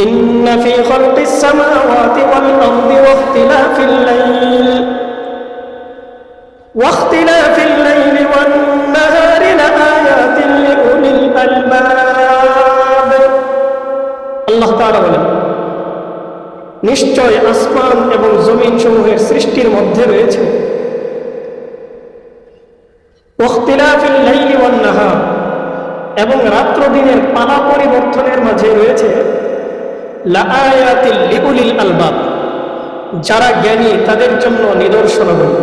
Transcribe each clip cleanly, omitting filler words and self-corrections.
ইন্না ফি খালকিস সামাওয়াতি ওয়াল আরদি ওয়াখতিলাফিল লাইলি ওয়ান নাহারি লাআয়াতিন লিউলিল আলবাব। আল্লাহ তাআলা বলেন, নিশ্চয় আসমান এবং জমিন সমূহের সৃষ্টির মধ্যে রয়েছে ওয়াখতিলাফিল লাইলি ওয়ান নাহার, এবং রাত্র দিনের পালা পরিবর্তনের মাঝে রয়েছে লাআয়াতিন লিউলিল আলবাব, যারা জ্ঞানী তাদের জন্য নিদর্শনাবলী।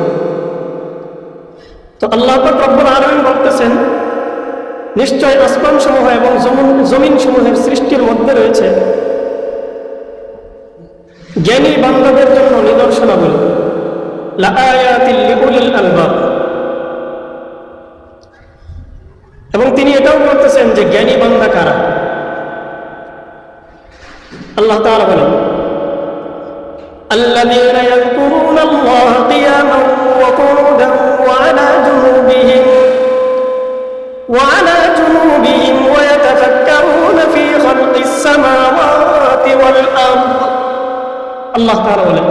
তো আল্লাহ পাক রব্বুল আলামিন বলতেছেন, নিশ্চয় আসমান সমূহ এবং জমিন সমূহের সৃষ্টির মধ্যে রয়েছে জ্ঞানী বান্দাদের জন্য নিদর্শনাবলী, লাআয়াতিন লিউলিল আলবাব। এবং তিনি এটাও বলতেছেন যে জ্ঞানী বান্দা কারা। আল্লাহ তাআলা বলেন, الذين يذكرون الله قياما وقعودا وعلى جنوبهم ويتفكرون في خلق السماوات والأرض। আল্লাহ তাআলা বলেন,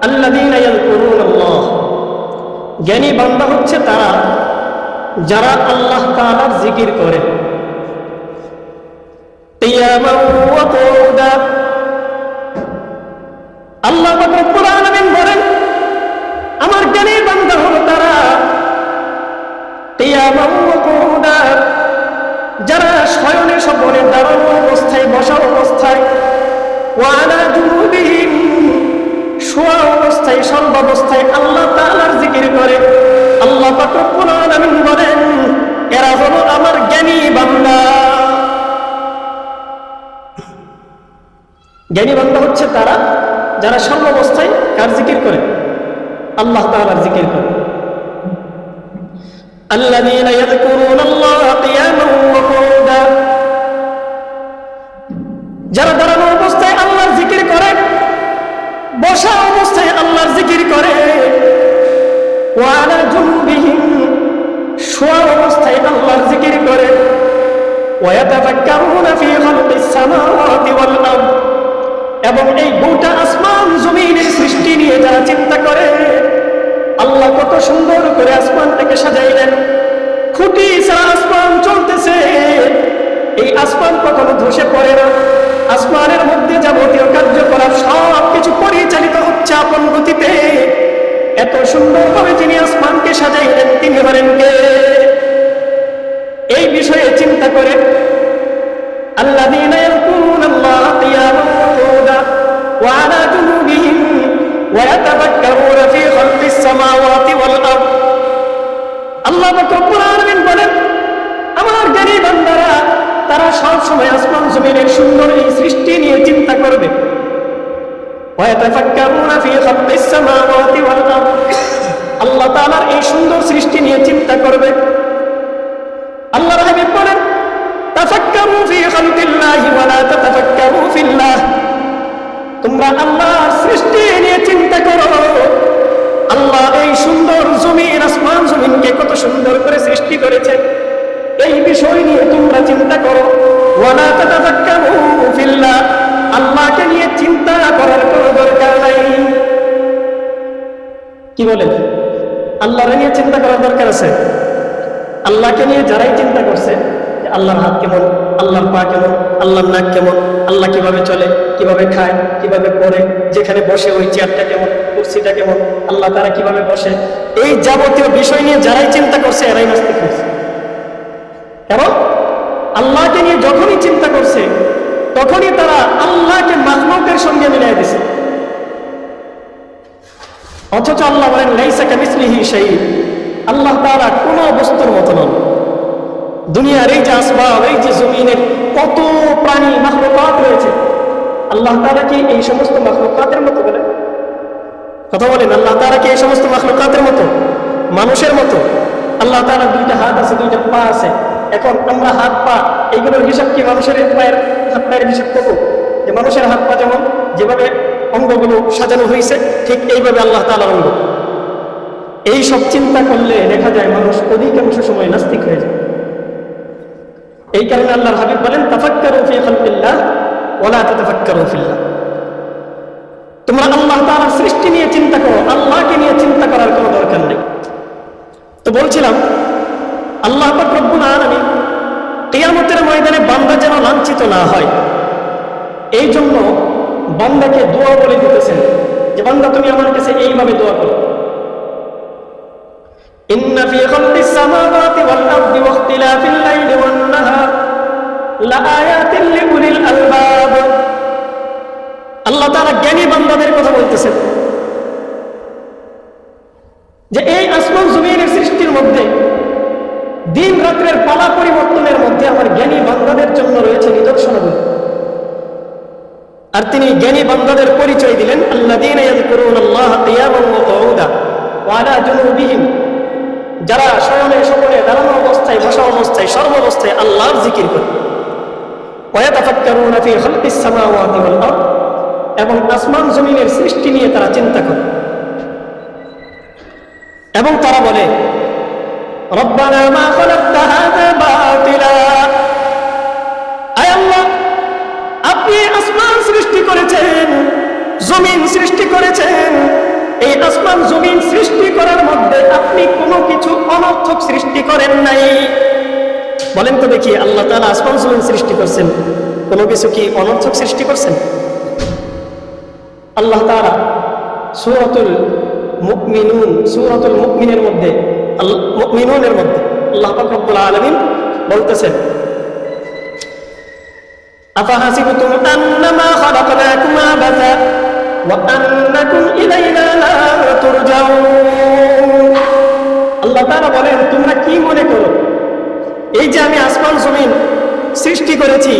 الذين يذكرون الله, জ্ঞানী বান্দা হচ্ছে তারা যারা আল্লাহ তাআলার জিকির করে, কিয়ামান ওয়া কুউদা। আল্লাহ রাব্বুল আলামিন বলেন, আমার জ্ঞানী বান্দা হলো তারা কিয়ামান ওয়া কুউদা, যারা শয়নে স্বপনে, দাঁড়ানো অবস্থায়, বসা অবস্থায়, ওয়া আলা জুনুবিহিম, শোয়া অবস্থায়, সর্বাবস্থায় আল্লাহ তাআলার জিকির করে। আল্লাহ রাব্বুল আলামিন বলেন, এরা হলো আমার জ্ঞানী বান্দা। জ্ঞানী বান্দা হচ্ছে তারা যারা সর্বাবস্থায় কার জিকির করে? আল্লাহ তাআলার জিকির করে। আল্লাযীনা ইয়াযকুরুনাল্লাহা কিয়ামান ওয়া কুউদা, যারা দাঁড়ানো অবস্থায় আল্লাহর জিকির করে, বসা অবস্থায় আল্লাহর জিকির করে, ওয়া আলা জুনুবিহিম, শোয়া অবস্থায় আল্লাহর জিকির করে, ওয়া ইয়াতাফাক্কারুনা ফী খালকিস সামাওয়াতি ওয়াল আরদ, এবং এই গোটা আসমান জমিনের সৃষ্টি নিয়ে যারা চিন্তা করে, আল্লাহ কত সুন্দর করে আসমানটাকে সাজাইলেন, খুঁটি ছাড়া আসমান চলতেছে, এই আসমান কখনো ধসে পড়ে না, আসমানের মধ্যে যাবতীয় কার্যকলাপ সব কিছু পরিচালিত হচ্ছে আপন গতিতে। এত সুন্দরভাবে যিনি আসমানকে সাজাইলেন তিনি হলেন কে? এই বিষয়ে চিন্তা করে আল্লাযীনা ইয়াযকুরুনাল্লাহা কিয়ামান ওয়া কুউদা ওয়া আলা জুনুবিহিম ওয়া ইয়াতাফাক্কারুনা ফী খালকিস সামাওয়াতি ওয়াল আরদ। আল্লাহ রাব্বুল আলামিন বলেন, আমার জ্ঞানী বান্দারা তারা সব সময় আসমান জমিনের সুন্দর এই সৃষ্টি নিয়ে চিন্তা করবে। ওয়া ইয়াতাফাক্কারুনা ফী খালকিস সামাওয়াতি ওয়াল আরদ, আল্লাহ তাআলার এই সুন্দর সৃষ্টি নিয়ে চিন্তা করবে। আল্লাহর হাবিব বলেন, তাফাক্কারু ফী খালকিল্লাহি ওয়া লা তাতাফাক্কারু ফিল্লাহ, তোমরা আল্লাহর সৃষ্টি নিয়ে চিন্তা করো। আল্লাহ এই সুন্দর জমিন, আসমান জমিনকে কত সুন্দর করে সৃষ্টি করেছে, এই বিষয় নিয়ে তোমরা চিন্তা করো। ওয়া লা তাতাফাক্কারু ফিল্লাহ, আল্লাহকে নিয়ে চিন্তা করার কোনো দরকার নাই। কি বলেন? আল্লাহকে নিয়ে চিন্তা করার দরকার আছে? আল্লাহকে নিয়ে যারাই চিন্তা করছে, আল্লাহর হাত কেমন, আল্লাহর পা কেমন, আল্লাহর নাক কেমন, আল্লাহ কিভাবে চলে, কিভাবে খায়, কিভাবে পড়ে, যেখানে বসে ওই চেয়ারটা কেমন, কুরসিটা কেমন, আল্লাহ তারা কিভাবে বসে, এই যাবতীয় বিষয় নিয়ে যারাই চিন্তা করছে এরাই নাস্তিক হয়েছে। কারণ আল্লাহকে নিয়ে যখনই চিন্তা করছে তখনই তারা আল্লাহকে মাখলুকের সঙ্গে মিলাই দিছে। অথচ আল্লাহ বলেন, লাইসা কামিসলিহি শাই, আল্লাহ তাআলা কোনো বস্তুর মতো নন। দুনিয়ার এই যে আসবাব, এই যে জমিনের কত প্রাণী মাখলুকাত রয়েছে, আল্লাহ তাআলা কি এই সমস্ত মাখলুকাতের মতো? বলেন, কথা বলেন, আল্লাহ তাআলা কি এই সমস্ত মাখলুকাতের মতো, মানুষের মতো? আল্লাহ তাআলার দুইটা হাত আছে, দুইটা পা আছে। এখন আমরা হাত পা এইগুলোর হিসাব কি মানুষের হাত পায়ের হিসাব করবো? যে মানুষের হাত পা যেমন যেভাবে অঙ্গগুলো সাজানো হয়েছে, ঠিক এইভাবে আল্লাহ তাআলার অঙ্গ। এই সব চিন্তা করলে দেখা যায় মানুষ অধিকাংশ সময় নাস্তিক হয়ে যায়। এই কারণে আল্লাহর হাবিব বলেন, তাফাক্কারু ফী খালকিল্লাহ ওয়ালা তাতাফাক্কারু ফিল্লাহ। তোমরা আল্লাহ তাআলার সৃষ্টি নিয়ে চিন্তা করো, আল্লাহকে নিয়ে চিন্তা করার কোনো দরকার নেই। তো বলছিলাম আল্লাহ পাক রব্বুল আলামিন কিয়ামতের ময়দানে বান্দা যেন লাঞ্ছিত না হয়, এই জন্য বান্দাকে দোয়া বলে দিতেছেন যে বান্দা তুমি আমার কাছে এইভাবে দোয়া করো। ইন্না ফি খালকিস সামাওয়াতি ওয়াল আরদি ওয়া ইখতিলাফিল লাইলি ওয়ান নাহার লাআয়াতিন লিউলিল আলবাব। আল্লাহ তাআলা জ্ঞানী বান্দাদের কথা বলতেছেন যে এই আসমান জমিনের সৃষ্টির মধ্যে, দিন রাত্রের পালা পরিবর্তনের মধ্যে আমার জ্ঞানী বান্দাদের জন্য রয়েছে নিদর্শনাবলী। আর তিনি জ্ঞানী বান্দাদের পরিচয় দিলেন আল্লাযীনা ইয়াযকুরুনাল্লাহা কিয়ামান ওয়া কুউদা ওয়া আলা জুনুবিহিম, যারা শয়নে স্বপনে দাঁড়ানো অবস্থায়, বসা অবস্থায়, সর্বাবস্থায় আল্লাহর জিকির করে। ওয়া ইয়াতাফাক্কারুনা ফি খালকিস সামাওয়াতি ওয়াল আরদ, এবং আসমান জমিনের সৃষ্টি নিয়ে তারা চিন্তা করে এবং তারা বলে রব্বানা মা খালাকতা হাযা বাতিলা, আয় আল্লাহ আপনি আসমান সৃষ্টি করেছেন, জমিন সৃষ্টি করেছেন, এই আসমান জমিন সৃষ্টি করার মধ্যে আপনি কোনো কিছু অনর্থক সৃষ্টি করেন নাই। বলেন তো দেখি, আল্লাহ তাআলা আসমান জমিন সৃষ্টি করছেন, কোনো কিছু কি অনর্থক সৃষ্টি করছেন? আল্লাহ তাআলা সূরাতুল মুমিনুনের মধ্যে আল্লাহ পাক রব্বুল আলামিন বলতেছেন আফাহাসিবতুম আন্নামা খালাকনাকুম আবাসা ওয়া আন্নাকুম ইলাইনা লা তুরজাউন। আল্লাহ তাআলা বলেন তোমরা কি মনে করো এই যে আমি আসমান জমিন সৃষ্টি করেছি,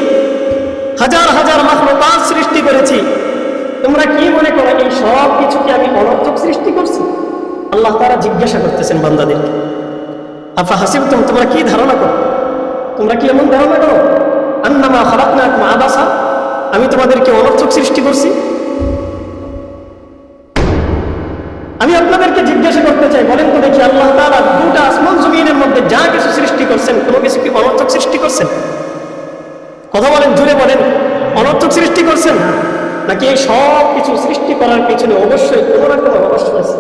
হাজার হাজার মাখলুকাত সৃষ্টি করেছি, তোমরা কি মনে করো এই সব কিছুকে আমি অনর্থক সৃষ্টি করছি? আল্লাহ তাআলা জিজ্ঞাসা করতেছেন বান্দাদেরকে আফাহাসিবতুম, তোমরা কি ধারণা করো, তোমরা কি এমন ধারণা করো আন্নামা খালাকনাকুম আবাসা, আমি তোমাদেরকে অনর্থক সৃষ্টি করছি? আমি আপনাদেরকে জিজ্ঞাসা করতে চাই, বলেন তো দেখি আল্লাহ তাআলা দুটা আসমান জমিনের মধ্যে যা কিছু সৃষ্টি করছেন, কোনো কিছু কি অনর্থক সৃষ্টি করছেন? কথা বলেন, জুড়ে বলেন, অনর্থক সৃষ্টি করছেন নাকি এই সব কিছু সৃষ্টি করার পিছনে অবশ্যই কোনো না কোনো রহস্য আছে,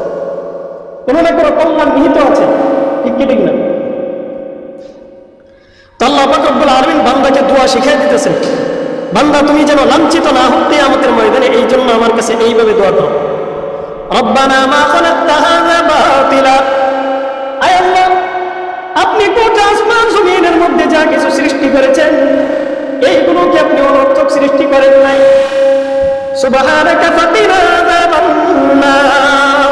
কোনো না কোনো কল্যাণ নিহিত আছে? ঠিক কি ঠিক না? তো আল্লাহ পাক রব্বুল আলামিন বান্দাকে দোয়া শিখিয়ে দিতেছেন, বান্দা তুমি যেন লাঞ্ছিত না হও কিয়ামতের ময়দানে, এই জন্য আমার কাছে এইভাবে দোয়া করো রব্বানা মা খালাকতা হাযা বাতিলা, আয় আল্লাহ আপনি গোটা আসমান জমিনের মধ্যে যা কিছু সৃষ্টি করেছেন এইগুলোকে আপনি অনর্থক সৃষ্টি করেন নাই। সুবহানাকা ফাকিনা আযাবান নার,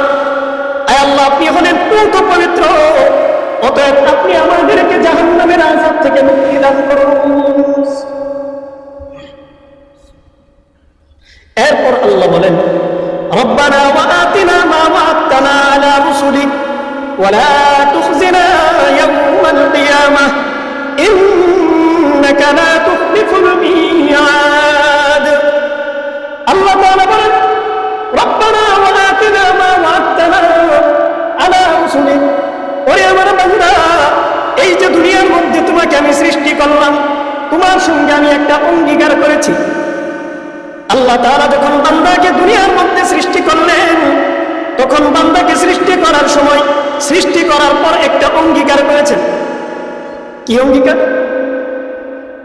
আয় আল্লাহ আপনি হলেন পূর্ণ পবিত্র, অতএব আপনি আমাদেরকে জাহান্নামের আযাব থেকে মুক্তি দান করুন। এরপর আল্লাহ বলেন রব্বানা ওয়া আতিনা মা ওয়া'আদতানা আলা রুসুলিক ওয়া লা তুখজিনা ইয়াওমাল কিয়ামাহ ইন্নাকা লা তুখলিফুল মি'আদ। আল্লাহ তাআলা বলেন রব্বানা ওয়া আতিনা মা ওয়া'আদতানা আলা রুসুলিক, ওরে আমার বান্দা এই যে দুনিয়ার মধ্যে তোমাকে আমি সৃষ্টি করলাম, তোমার সঙ্গে আমি একটা অঙ্গীকার করেছি। আল্লাহ তাআলা যখন বান্দাকে দুনিয়ার মধ্যে সৃষ্টি করলেন, তখন বান্দাকে সৃষ্টি করার সময়, সৃষ্টি করার পর একটা অঙ্গীকার করেছেন। কি অঙ্গীকার?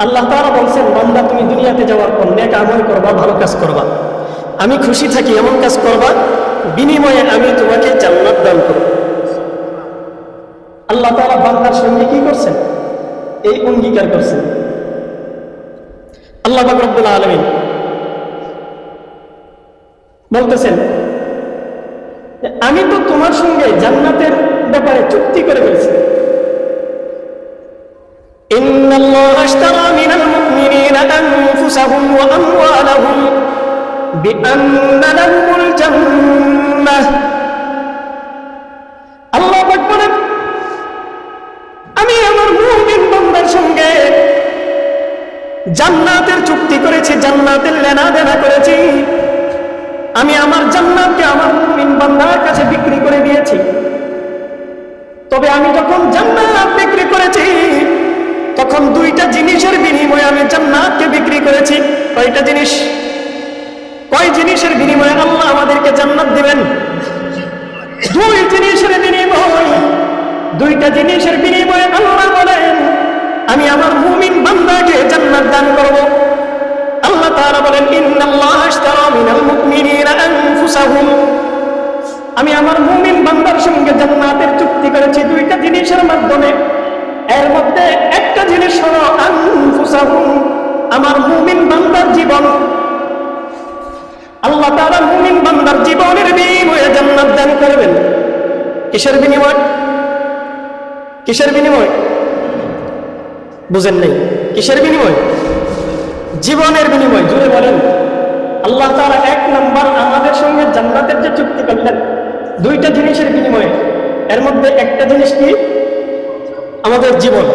আল্লাহ তাআলা বলছেন বান্দা তুমি দুনিয়াতে যাওয়ার পর নেক আমল করবা, ভালো কাজ করবা, আমি খুশি থাকি এমন কাজ করবা, বিনিময়ে আমি তোমাকে জান্নাত দান করব। আল্লাহ তাআলা বান্দার সঙ্গে কি করছেন? এই অঙ্গীকার করছেন। আল্লাহ পাক রব্বুল আলামিন বলতেছেন আমি তো তোমার সঙ্গে জান্নাতের ব্যাপারে চুক্তি করে ফেলছি। ইন্নাল্লাহা আশতারা মিনাল মুমিনিনা আনফুসাহুম ওয়া আমওয়ালাহুম বিআন্না লাহুমুল জান্নাহ। আল্লাহ পাক বলেন আমি আমার মুমিন বান্দার সঙ্গে জান্নাতের চুক্তি করেছি, জান্নাতের লেনাদেনা করেছি। আমি আমার জান্নাতকে আমার মুমিন বান্দার কাছে বিক্রি করে দিয়েছি। তবে আমি যখন জান্নাত বিক্রি করেছি তখন দুইটা জিনিসের বিনিময়ে আমি জান্নাতকে বিক্রি করেছি। কয়টা জিনিস? কয় জিনিসের বিনিময়ে আল্লাহ আমাদেরকে জান্নাত দিবেন? দুই জিনিসের বিনিময়। দুইটা জিনিসের বিনিময়ে আল্লাহ বলেন আমি আমার মুমিন বান্দাকে জান্নাত দান করব। আল্লাহ তাআলা বলেন ইন্নাল্লাহা আশতারা মিনাল মুমিনিনা আনফুসাহুম, আমি আমার মুমিন বান্দার সঙ্গে জান্নাতের চুক্তি করেছি দুইটা জিনিসের মাধ্যমে। এর মধ্যে একটা জিনিস হলো আনফুসাহুম, আমার মুমিন বান্দার জীবন। আল্লাহ তাআলা মুমিন বান্দার জীবনের বিনিময়ে জান্নাত দান করবেন। কিসের বিনিময়? কিসের বিনিময়? বুঝেন নাই? কিসের বিনিময়? জীবনের বিনিময়। জুড়ে বলেন। আল্লাহ তাআলা এক নাম্বার আমাদের সঙ্গে জান্নাতের যে চুক্তি করলেন দুইটা জিনিসের বিনিময়ে, এর মধ্যে একটা জিনিস কি? আমাদের জীবন।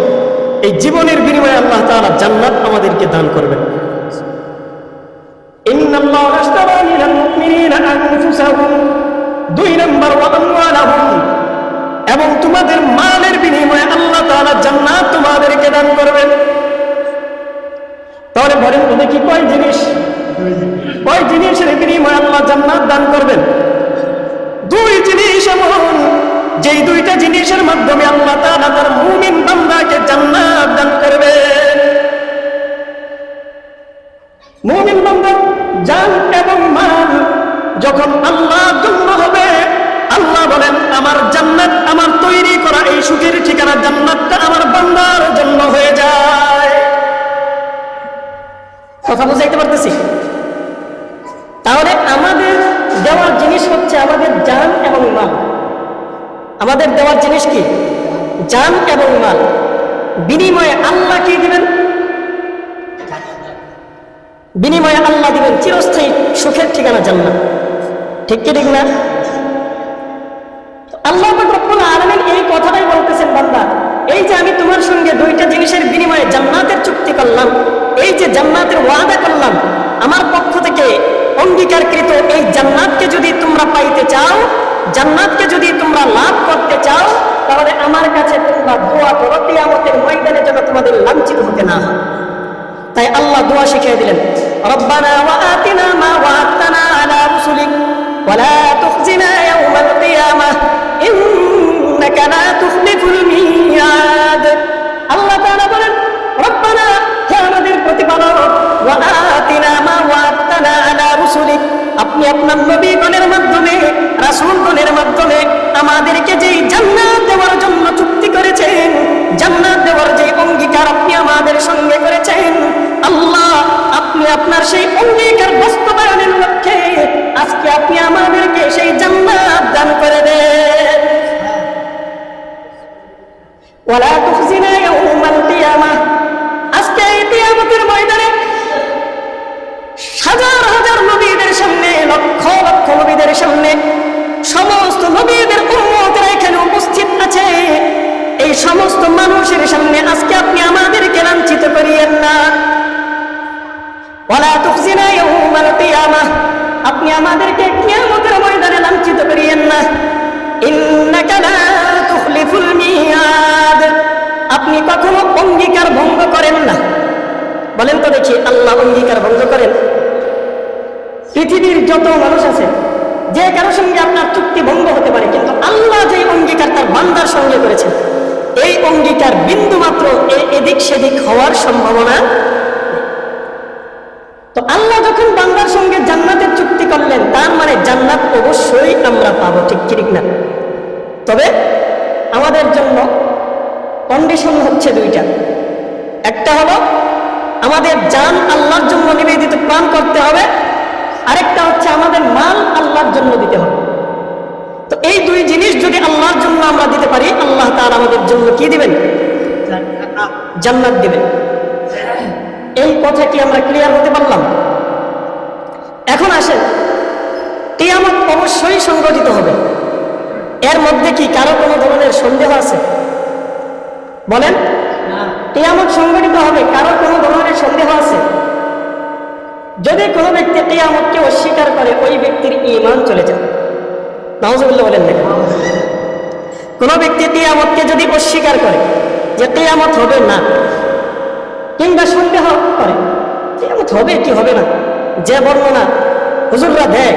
এই জীবনের বিনিময়ে আল্লাহ তাআলা জান্নাত আমাদেরকে দান করবেন। ইন্নাল্লাহা আশতারা মিনাল মুমিনিনা আনফুসাহুম, দুই নাম্বার ওয়া আমওয়ালাহুম, এবং তোমাদের মালের বিনিময়ে আল্লাহ তাআলা জান্নাত তোমাদেরকে দান করবেন। তাহলে বলেন তো দেখি কয় জিনিস? কয় জিনিসের বিনিময়ে আল্লাহ জান্নাত দান করবেন? দুই জিনিস এমন যেই দুইটা জিনিসের মাধ্যমে আল্লাহ তাআলা তার মুমিন বান্দাকে জান্নাত দান করবেন। মুমিন বান্দা জান এবং মাল যখন আল্লাহর জন্য হবে, আল্লাহ বলেন আমার জান্নাত, আমার তৈরি করা এই সুখের ঠিকানা জান্নাতটা আমার বান্দার জন্য হয়ে যায়। কথা বুঝাইতে পারতেছি? তাহলে আমাদের দেওয়ার জিনিস হচ্ছে আমাদের জান এবং মাল। আমাদের দেওয়ার জিনিস কি? জান এবং মাল। বিনিময়ে আল্লাহ কি দিবেন? বিনিময়ে আল্লাহ দিবেন চিরস্থায়ী সুখের ঠিকানা জান্নাত। ঠিক কি ঠিক না? আল্লাহ পাক রব্বুল আলামিন এই কথাটাই বলতেছেন, বান্দা এই যে আমি তোমার সঙ্গে দুইটা জিনিসের বিনিময়ে জান্নাতের চুক্তি করলাম, এই যে জান্নাতের ওয়াদা করলাম, আমার পক্ষ থেকে অঙ্গীকারকৃত এই জান্নাতকে যদি তোমরা পাইতে চাও, জান্নাতকে যদি তোমরা লাভ করতে চাও, তাহলে আমার কাছে তোমরা দোয়া করো কিয়ামতের ময়দানে যেন তোমাদের লাঞ্ছিত হতে না হয়। তাই আল্লাহ দোয়া শিখিয়ে দিলেন, রব্বানা ওয়া আতিনা মা ওয়া'আদতানা আলা রুসুলিক ওয়া লা তুখজিনা ইয়াওমাল কিয়ামাহ ইন্নাকা লা তুখলিফুল মিয়াদ। আল্লাহ তাআলা বলেন, রব্বানা, হে আমাদের প্রতিপালক, ওয়া আতিনা মা ওয়া'আদতানা আলা রুসুলিক, আপনি আপনার নবীগণের মাধ্যমে, রাসূলগণের মাধ্যমে আমাদেরকে যেই জান্নাত দেওয়ার জন্য চুক্তি করেছেন, জান্নাত দেওয়ার যে অঙ্গীকার আপনি আমাদের সঙ্গে করেছেন, আল্লাহ আপনি আপনার সেই অঙ্গীকার বাস্তবায়নের লক্ষ্যে আজকে আপনি আমাদেরকে সেই জান্নাত দান করে দেন। ওয়ালা তুখজিনা ইয়াওমাল কিয়ামাহ, আজকে এই কিয়ামতের ময়দানে হাজার হাজার নবীদের সামনে, লক্ষ লক্ষ নবীদের সামনে, সমস্ত নবীদের উম্মতরা এখানে উপস্থিত আছে, এই সমস্ত মানুষের সামনে আজকে আপনি আমাদেরকে লাঞ্ছিত করিয়েন না। ওয়ালা তুখজিনা ইয়াওমাল কিয়ামাহ, আপনি আমাদেরকে কিয়ামতের ময়দানে লাঞ্ছিত করিয়েন না। ইন্নাকা লা তুখলিফুল মিয়াদ, আপনি কখনো অঙ্গীকার ভঙ্গ করেন না। বলেন তো দেখি, আল্লাহ অঙ্গীকার ভঙ্গ করেন? পৃথিবীর যত মানুষ আছে, যে কারোর সঙ্গে আপনার চুক্তি ভঙ্গ হতে পারে, কিন্তু আল্লাহ যে অঙ্গীকার তার বান্দার সঙ্গে করেছেন, এই অঙ্গীকার বিন্দু মাত্র এদিক সেদিক হওয়ার সম্ভাবনা। তো আল্লাহ যখন বান্দার সঙ্গে জান্নাতের চুক্তি করলেন, তার মানে জান্নাত অবশ্যই আমরা পাবো। ঠিক ঠিক না? তবে আমাদের জন্য কন্ডিশন হচ্ছে দুইটা। একটা হলো আমাদের জান আল্লাহর জন্য নিবেদিত প্রাণ করতে হবে, আরেকটা হচ্ছে আমাদের মাল আল্লাহর জন্য দিতে হবে। তো এই দুই জিনিস যদি আল্লাহর জন্য আমরা দিতে পারি, আল্লাহ তাআলা আমাদের জন্য কি দিবেন? জান্নাত দিবেন। এই কথা কি আমরা ক্লিয়ার হতে পারলাম? এখন আসেন, কিয়ামত অবশ্যই সংঘটিত হবে, এর মধ্যে কি কারো কোনো ধরনের সন্দেহ আছে? বলেন, কিয়ামত সংঘটিত হবে, কারো কোনো ধরনের সন্দেহ আছে? যদি কোনো ব্যক্তি কিয়ামতকে অস্বীকার করে, ওই ব্যক্তির ঈমান চলে যায়। নাউজুবিল্লাহ বলেন না? কোনো ব্যক্তি কিয়ামতকে যদি অস্বীকার করে যে কিয়ামত হবে না, কিংবা সন্দেহ করে, কিয়ামত হবে কি হবে না, যে বর্ণনা হুজুররা দেয়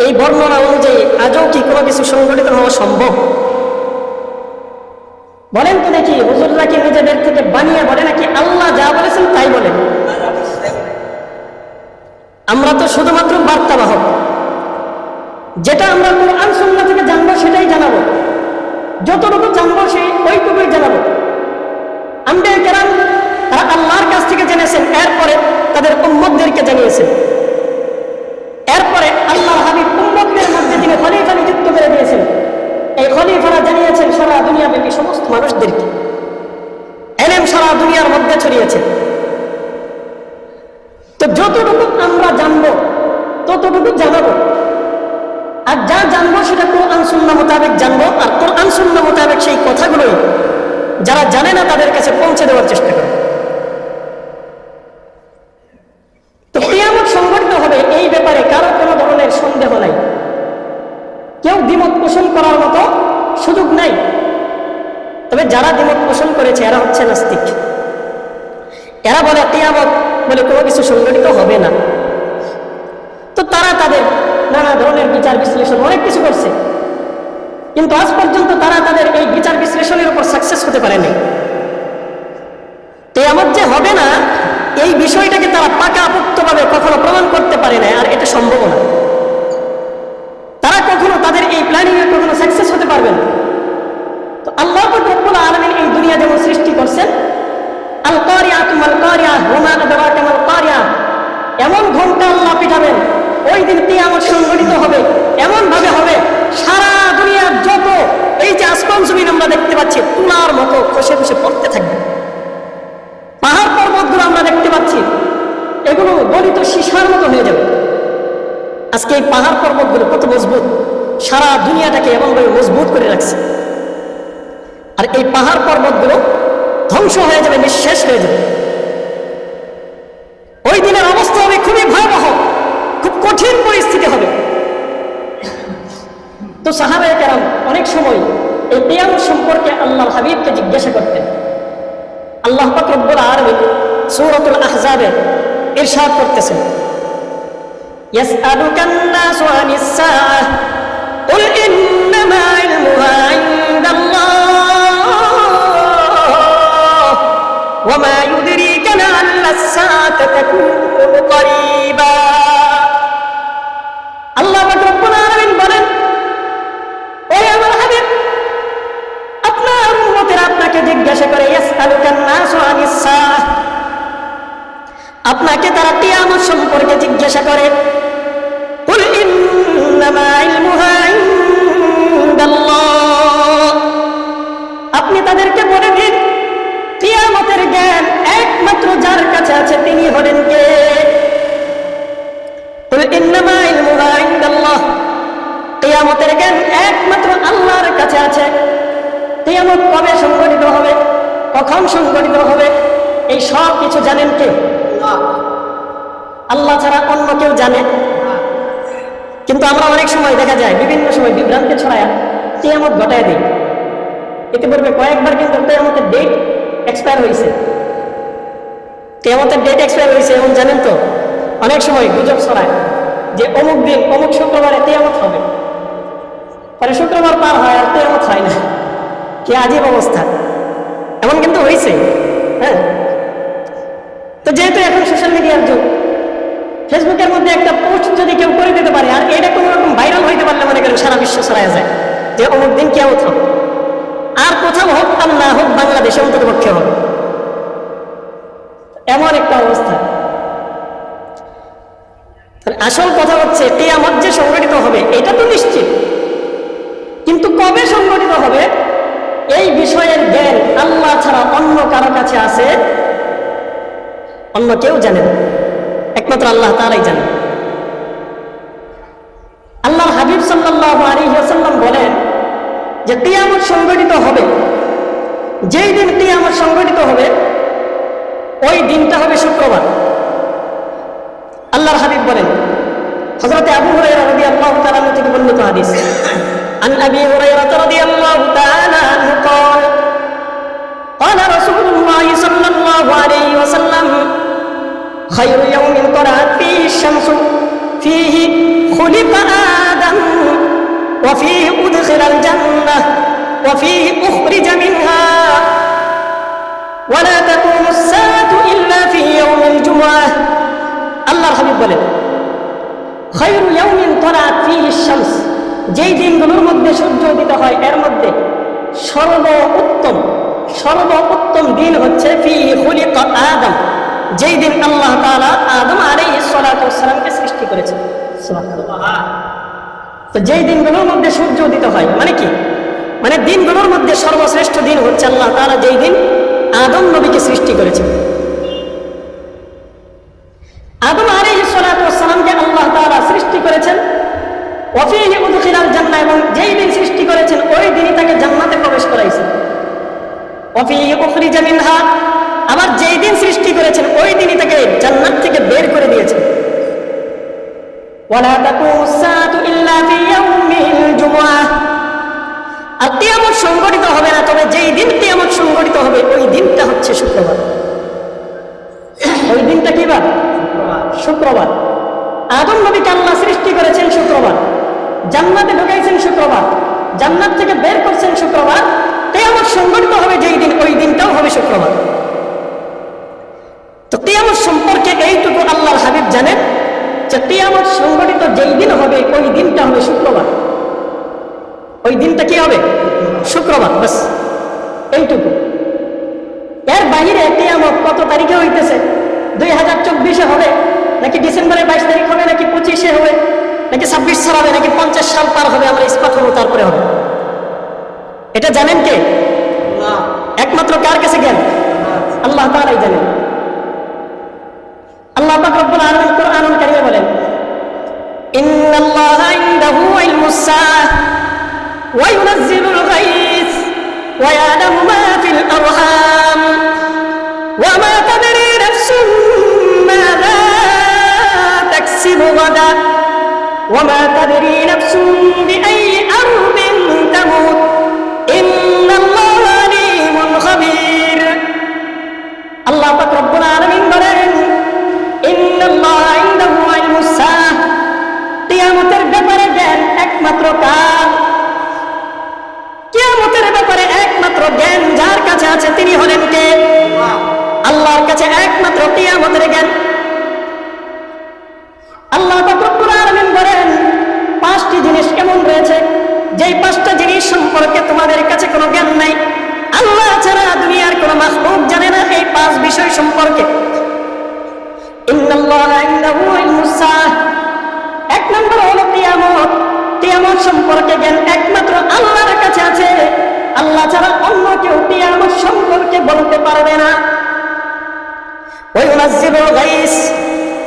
এই বর্ণনা অনুযায়ী আজও কি কোনো কিছু সংগঠিত হওয়া সম্ভব? বলেন তো দেখি, হুজুররা কি নিজেদের থেকে বানিয়ে বলে নাকি আল্লাহ যা বলেছেন তাই বলেন? আমরা তো শুধুমাত্র বার্তাবাহক, যেটা আমরা কোরআন সুন্নাহ থেকে জানবো সেটাই জানাবো, যতটুকু জানবো সেই ওইটুকুই জানাবো। আম্বিয়া কেরাম তারা আল্লাহর কাছ থেকে জেনেছেন, এরপরে তাদের উম্মতদেরকে জানিয়েছেন, এরপরে আল্লাহর হাবিব উম্মতদের মধ্যে তিনি খলিফা নিযুক্ত করে দিয়েছেন। এই খলিফারা জানিয়েছেন সারা দুনিয়াব্যাপী সমস্ত মানুষদেরকে, ইলম সারা দুনিয়ার মধ্যে ছড়িয়েছে। তো যতটুকু আমরা জানবো ততটুকু জানাবো, আর যা জানবো সেটা কোরআন সুন্নাহ মোতাবেক জানবো, আর কোরআন সুন্নাহ মোতাবেক সেই কথাগুলোই যারা জানে না তাদের কাছে পৌঁছে দেওয়ার চেষ্টা করবে। তো কিয়ামত সংঘটিত হবে এই ব্যাপারে কারো কোনো ধরনের সন্দেহ নাই, কেউ দ্বিমত পোষণ করার মতো সুযোগ নাই। তবে যারা দ্বিমত পোষণ করেছে এরা হচ্ছে নাস্তিক। এরা বলে কিয়ামত বলে কোনো কিছু সংঘটিত হবে না। তো তারা তাদের নানা ধরনের বিচার বিশ্লেষণ অনেক কিছু করছে, কিন্তু আজ পর্যন্ত তারা তাদের এই বিচার বিশ্লেষণের উপর সাকসেস হতে পারেনি। কিয়ামত যে হবে না এই বিষয়টাকে তারা পাকাপোক্তভাবে কখনো প্রমাণ করতে পারে না, আর এটা সম্ভব না। তারা কখনো তাদের এই প্ল্যানিং এ কখনো সাকসেস হতে পারবে না। তো আল্লাহ রব্বুল আলামিন এই দুনিয়া যেমন সৃষ্টি করছেন, আল কারিয়াতু মাল কারিয়া ওয়া মা আদরাকা মাল কারিয়া, এমন ঘন্টা আল্লাহ পিটাবেন ওই দিন কিয়ামত সংঘটিত হবে, এমন ভাবে হবে সারা দুনিয়ার যত এই যে আসমান জমিন আমরা দেখতে পাচ্ছি তুলার মতো খসে খসে পড়তে থাকবে। পাহাড় পর্বতগুলো আমরা দেখতে পাচ্ছি এগুলো গলিত সীসার মতো হয়ে যাবে। আজকে এই পাহাড় পর্বতগুলো কত মজবুত, সারা দুনিয়াটাকে এমনভাবে মজবুত করে রাখছে, আর এই পাহাড় পর্বতগুলো ধ্বংস হয়ে যাবে, নিঃশেষ হয়ে যাবে। ওই দিনের অবস্থা হবে খুবই ভয়াবহ, খুব কঠিন পরিস্থিতি হবে। তো সাহাবায়ে কেরাম অনেক সময় এই কিয়ামত সম্পর্কে আল্লাহর হাবিবকে জিজ্ঞাসা করতেন। আল্লাহ পাক রব্বুল আলামিন সূরাতুল আহজাবে ইরশাদ করতেছেন, ইয়াসআলুকান নাসু আনিস সাআহ কুল ইন্নামা ইলমুহা ইনদাল্লাহ ওয়া মা ইউদরিকা লাআল্লা আস-সাআতা তাকুনু করিবা। আল্লাহ পাক রব্বুল আলামিন বলেন, ও আমার হাবিব, আপনার উম্মতেরা আপনাকে জিজ্ঞাসা করে, ইয়াসআলুকান নাসু আনিস সাআহ, আপনাকে তারা কিয়ামত সম্পর্কে জিজ্ঞাসা করে। কুল ইন্নামা ইলমুহা ইনদাল্লাহ, আপনি তাদেরকে বলে দিন কিয়ামতের জ্ঞান একমাত্র যার কাছে আছে তিনি হলেন কে? কুল ইন্নামা ইলমুহা ইনদাল্লাহ, কিয়ামতের জ্ঞান একমাত্র আল্লাহর কাছে আছে। কিয়ামত কবে সংঘটিত হবে, কখন সংঘটিত হবে, এই সব কিছু জানেন কে? আল্লাহ ছাড়া অন্য কেউ জানে? কিন্তু আমরা অনেক সময় দেখা যায় বিভিন্ন সময় বিভ্রান্তি ছড়ায় কিয়ামত ঘটায় দিই। ইতিপূর্বে কয়েকবার কিন্তু কিয়ামতের ডেট এক্সপায়ার হয়েছে, কিয়ামতের ডেট এক্সপায়ার হয়েছে এবং জানেন তো অনেক সময় গুজব ছড়ায় যে অমুক দিন অমুক শুক্রবারে কিয়ামত হবে, পরে শুক্রবার পার হয় আর কিয়ামত হয় না। কি আজীব অবস্থা, এমন কিন্তু হয়েছে। হ্যাঁ, তো যেহেতু এখন সোশ্যাল মিডিয়ার যুগ, ফেসবুকের মধ্যে একটা পোস্ট যদি কেউ করে দিতে পারে আর এটা কোনো রকম ভাইরাল হইতে পারলে মনে করেন সারা বিশ্ব ছড়ায় যায় যে অমুক দিন কিয়ামত হবে। আর কোথাও হোক আর না হোক বাংলাদেশে অন্তত পক্ষে হবে, এমন একটা অবস্থা। আসল কথা হচ্ছে কিয়ামত যে সংগঠিত হবে এটা তো নিশ্চিত, কিন্তু কবে সংগঠিত হবে এই বিষয়ের জ্ঞান আল্লাহ ছাড়া অন্য কারো কাছে আছে? অন্য কেউ জানে না, একমাত্র আল্লাহ তাআলাই জানেন। আল্লাহর হাবিব সাল্লাল্লাহু আলাইহি ওয়াসাল্লাম বলেন যে কিয়ামত সংগঠিত হবে, যেই দিন কিয়ামত সংগঠিত হবে ওই দিনটা হবে শুক্রবার। আল্লাহর হাবিব বলেন, হযরত আবু হুরায়রা রাদিয়াল্লাহু তাআলা থেকে বর্ণিত হাদিস, عن أبي هريرة رضي الله تعالى عنه قال قال رسول الله صلى الله عليه وسلم খায়রু ইয়াউমিন তালাআত ফীহি শামসু ফীহি খুলিকা আদম ওয়া ফীহি উদখিলাল জান্নাহ ওয়া ফীহি উখরিজা মিনহা ওয়া লা তাকুমুস সাআতু ইল্লা ফী ইয়াউমিল জুমআহ। আল্লাহর হাবিব বলেন, খায়রু ইয়াউমিন তালাআত ফীহি শামস, যেই দিনগুলোর মধ্যে সূর্য উদিত হয় এর মধ্যে সর্বোত্তম দিন হচ্ছে ফীহি খুলিকা আদম, যেই দিন আল্লাহ তাআলা আদম আলাইহিস সালাতু ওয়াস সালামকে সৃষ্টি করেছেন। সুবহানাল্লাহ। তো যেই দিনগুলোর মধ্যে সূর্য উদিত হয় মানে কি? মানে দিনগুলোর মধ্যে সর্বশ্রেষ্ঠ দিন হচ্ছে আল্লাহ তাআলা যেই দিন আদম নবীকে সৃষ্টি করেছেন। আদম আলাইহিস সালাতু ওয়াস সালামকে আল্লাহ তাআলা সৃষ্টি করেছেন ওয়া ফীহি উদখিলাল জান্নাহ, এবং যেই দিন সৃষ্টি করেছেন ওই দিনই তাকে জান্নাতে প্রবেশ করাইছেন। ওয়া ফীহি উখরিজা মিনহা, আবার যেই দিন সৃষ্টি করেছেন ওই দিনই তাকে জান্নাত থেকে বের করে দিয়েছেন। ওয়া লা তাকুমুস সাআতু ইল্লা ফী ইয়াউমিল জুমআহ, আর কিয়ামত সংঘটিত হবে না, তবে যেই দিন কিয়ামত সংঘটিত হবে ওই দিনটা হচ্ছে শুক্রবার। ওই দিনটা কি বার? শুক্রবার। আদম নবীকে আল্লাহ সৃষ্টি করেছেন শুক্রবার, জান্নাতে ঢুকাইছেন শুক্রবার, জান্নাত থেকে বের করছেন শুক্রবার, কিয়ামত সংঘটিত হবে যেই দিন ওই দিনটাও হবে শুক্রবার। তো কিয়ামত সম্পর্কে এইটুকু আল্লাহর হাবিব জানেন যে কিয়ামত সংঘটিত যেই দিন হবে ওই দিনটা হবে শুক্রবার। ওই দিনটা কি হবে? শুক্রবার। বাস এইটুকু। এর বাহিরে কিয়ামত কত তারিখে হইতেছে, 2024 হবে নাকি ডিসেম্বরের 22 তারিখ হবে নাকি 25 হবে নাকি 26 সাল হবে নাকি 50 সাল পার হবে, আমরা ইস্পাত হবো তারপরে হবে, এটা জানেন কে? একমাত্র কার কাছে জ্ঞান? আল্লাহ তাআলাই জানেন। আল্লাহ পাক রব্বুল আলামিন কুরআনুল কারীমে বলেন, ইন্নাল্লাহা ইনদাহু ইলমুস সাআহ ওয়া ইউনাজ্জিলুল গায়স ওয়া ইয়ালামু মা ফিল আরহাম ওয়া মা তাদরি নাফসুম মাযা তাকসিবু গাদা ওয়া মা তাদরি নাফসুম বিআইয়ি আরদিন তামুত ইন্নাল্লাহা আলীমুন খাবীর। আল্লাহ পাক রব্বুল আলামিন বলেন, ইন্নাল্লাহা ইনদাহু ইলমুস সাআহ, কিয়ামতের ব্যাপারে জ্ঞান একমাত্র কার? কিয়ামতের ব্যাপারে একমাত্র জ্ঞান যার কাছে আছে তিনি হলেন কে? আল্লাহর কাছে একমাত্র কিয়ামতের জ্ঞান। আল্লাহ পাক রব্বুল আলামিন বলেন, 5টি জিনিস এমন রয়েছে যেই 5টা জিনিস সম্পর্কে তোমাদের কাছে কোনো জ্ঞান নাই, আল্লাহ ছাড়া দুনিয়ার কোনো মাখলুক জানে না এই 5 বিষয় সম্পর্কে। ইন্নাল্লাহা ইনদাহু ইলমুস সাআহ, 1 নম্বর হলো কিয়ামত। কিয়ামত সম্পর্কে জ্ঞান একমাত্র আল্লাহর কাছে আছে, আল্লাহ ছাড়া অন্য কেউ কিয়ামত সম্পর্কে বলতে পারবে না। ওয়া ইউনাজ্জিলুল গায়স,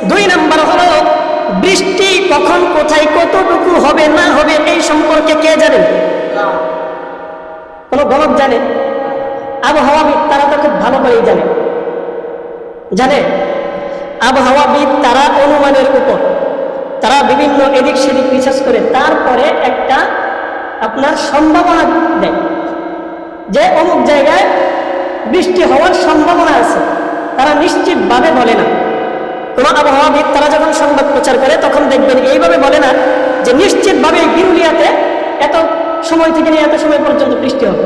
2 নম্বর হলো বৃষ্টি কখন কোথায় কতটুকু হবে না হবে এই সম্পর্কে কে জানেন? কোন গণক জানে? আবহাওয়াবিদ তারা তো খুব ভালো করেই জানে। আবহাওয়াবিদ তারা অনুমানের উপর তারা বিভিন্ন এদিক সেদিক রিসার্চ করে তারপরে একটা আপনার সম্ভাবনা দেয় যে অমুক জায়গায় বৃষ্টি হওয়ার সম্ভাবনা আছে, তারা নিশ্চিতভাবে বলে না। কোন আবহাওয়াবিদ তারা যখন সংবাদ প্রচার করে তখন দেখবেন এইভাবে বলে না যে নিশ্চিতভাবে বিরুলিয়াতে এত সময় থেকে নিয়ে এত সময় পর্যন্ত বৃষ্টি হবে,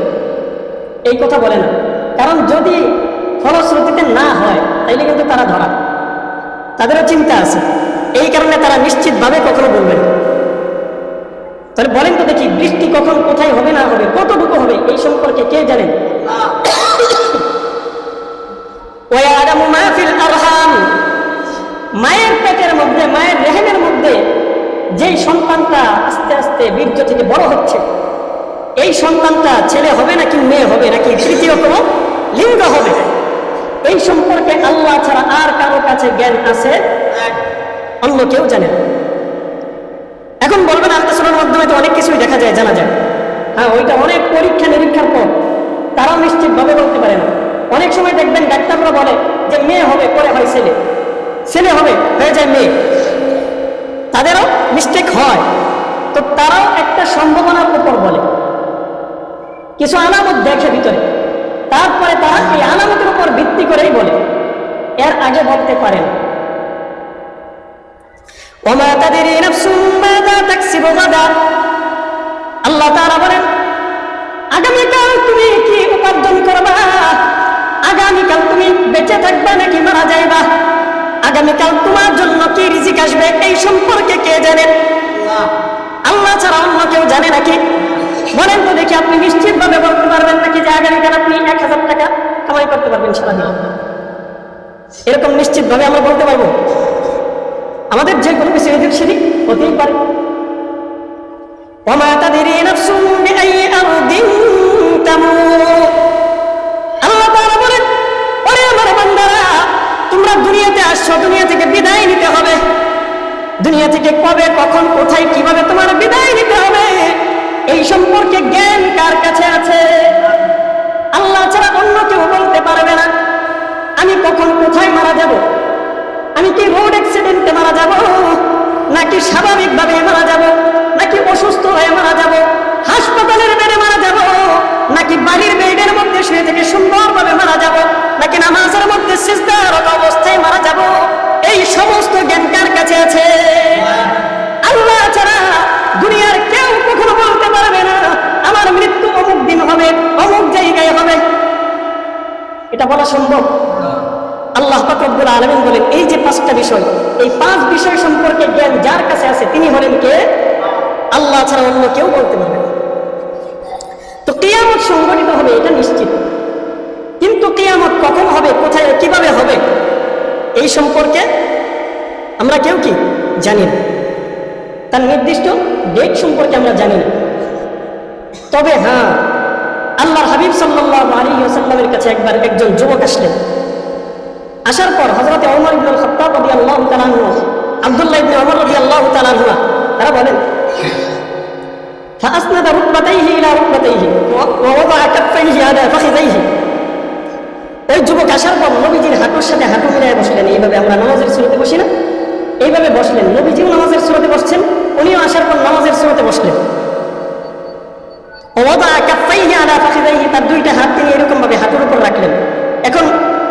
এই কথা বলে না। কারণ যদি ফলশ্রুতিতে না হয় তাইলে কিন্তু তারা ধরা, তাদেরও চিন্তা আছে, এই কারণে তারা নিশ্চিতভাবে কখনো বলবে না। তাহলে বলেন তো দেখি, বৃষ্টি কখন কোথায় হবে না হবে কতটুকু হবে এই সম্পর্কে কে জানেন? ওয়া ইয়ালামু মা ফিল আরহাম, মায়ের পেটের মধ্যে মায়ের রেহেমের মধ্যে যেই সন্তানটা আস্তে আস্তে বীর্য থেকে বড় হচ্ছে, এই সন্তানটা ছেলে হবে নাকি মেয়ে হবে নাকি তৃতীয় কোনো লিঙ্গ হবে, এই সম্পর্কে আল্লাহ ছাড়া আর কারো কাছে জ্ঞান আছে? অন্য কেউ জানে না। এখন বলবেন আল্ট্রাসাউন্ডের মাধ্যমে তো অনেক কিছুই দেখা যায়, জানা যায়। হ্যাঁ, ওইটা অনেক পরীক্ষা নিরীক্ষার পর তারাও নিশ্চিতভাবে বলতে পারে না। অনেক সময় দেখবেন ডাক্তাররা বলে যে মেয়ে হবে, পরে হয় ছেলে, ছেলে হবে হয়ে যায় মেয়ে, তাদেরও মিস্টেক হয়। তো তারাও একটা সম্ভাবনার উপর বলে, কিছু আলামত দেখে ভিতরে, তারপরে তারা এই আলামতের উপর ভিত্তি করেই বলে, এর আগে বলতে পারে না। ওমা তাদরি নাফসুম মাযা তাকসিবু গাদা। আল্লাহ তাআলা বলেন, আগামীকাল তুমি কি উপার্জন করবা, আগামীকাল তুমি বেঁচে থাকবা নাকি মারা যাইবা, আগামীকাল তোমার জন্য কি রিজিক আসবে এই সম্পর্কে কে জানেন? আল্লাহ ছাড়া অন্য কেউ জানে নাকি? বলেন তো দেখি, আপনি নিশ্চিত ভাবে বলতে পারবেন নাকি যে আগামীকাল আপনি 1000 টাকা কামাই করতে পারবেন সারাদিন? এরকম নিশ্চিত ভাবে আমরা বলতে পারবো? আমাদের যে কোনো কিছু এদিক সেদিক হতেই পারে। ওমা তাদরি নাফসুম বিআই আরদিন তামুত। আল্লাহ তাআলা বলেন, ওরে আমার বান্দারা, তোমরা দুনিয়াতে আসছো, দুনিয়া থেকে বিদায় নিতে হবে। দুনিয়া থেকে কবে, কখন, কোথায়, কিভাবে তোমার বিদায় নিতে হবে এই সম্পর্কে জ্ঞান কার কাছে আছে? আল্লাহ ছাড়া অন্য কেউ বলতে পারবে না। আমি কখন কোথায় মারা যাব, আমি কি রোড অ্যাক্সিডেন্টে মারা যাব, নাকি স্বাভাবিকভাবে মারা যাব, নাকি অসুস্থ হয়ে মারা যাব, হাসপাতালের বেডে মারা যাব, নাকি বাড়ির বেডের মধ্যে শুয়ে থেকে সুন্দরভাবে মারা যাব, নাকি নামাজের মধ্যে সিজদারত অবস্থায় মারা যাব, এই সমস্ত জ্ঞান কার কাছে আছে? আল্লাহ ছাড়া দুনিয়ার কেউ কখনো বলতে পারবে না আমার মৃত্যু অমুক দিন হবে, অমুক জায়গায় হবে। এটা বলা সম্ভব? আল্লাহ পাক রব্বুল আলামিন বলেন, এই যে 5টা বিষয়, এই 5 বিষয় সম্পর্কে জ্ঞান যার কাছে আছে তিনি হলেন কে? আল্লাহ ছাড়া অন্য কেউ বলতে পারবে না। তো কিয়ামত সংঘটিত হবে এটা নিশ্চিত, কিন্তু কিয়ামত কখন হবে, কোথায়, কিভাবে হবে এই সম্পর্কে আমরা কেউ কি জানি না। তার নির্দিষ্ট ডেট সম্পর্কে আমরা জানি না। তবে হ্যাঁ, আল্লাহর হাবিব সাল্লাল্লাহু আলাইহি ওয়াসাল্লামের কাছে একবার একজন যুবক আসলেন। আসার পর হযরতে ওমর ইবনে খাত্তাব রাদিয়াল্লাহু তাআলা আনহু, আব্দুল্লাহ ইবনে ওমর রাদিয়াল্লাহু তাআলা আনহু তারা বলেন, ফাসনাদা রুকবাতাইহি ইলা রুকবাতাইহি ওয়া ওয়াদা'a কাফাইহি আলা ফাখিযাইহি। ওই যুবক আসার পর নবীজির হাঁটুর সাথে হাঁটু মিলিয়ে বসলেন। এইভাবে আমরা নামাজের সুরতে বসি না, এইভাবে বসলেন। নবীজিও নামাজের সুরতে বসছেন, উনিও আসার পর নামাজের সুরতে বসলেন। ওয়াদা'a কাফাইহি আলা ফাখিযাইহি, তার 2টা হাত তিনি এরকম ভাবে হাঁটুর উপর রাখলেন। এখন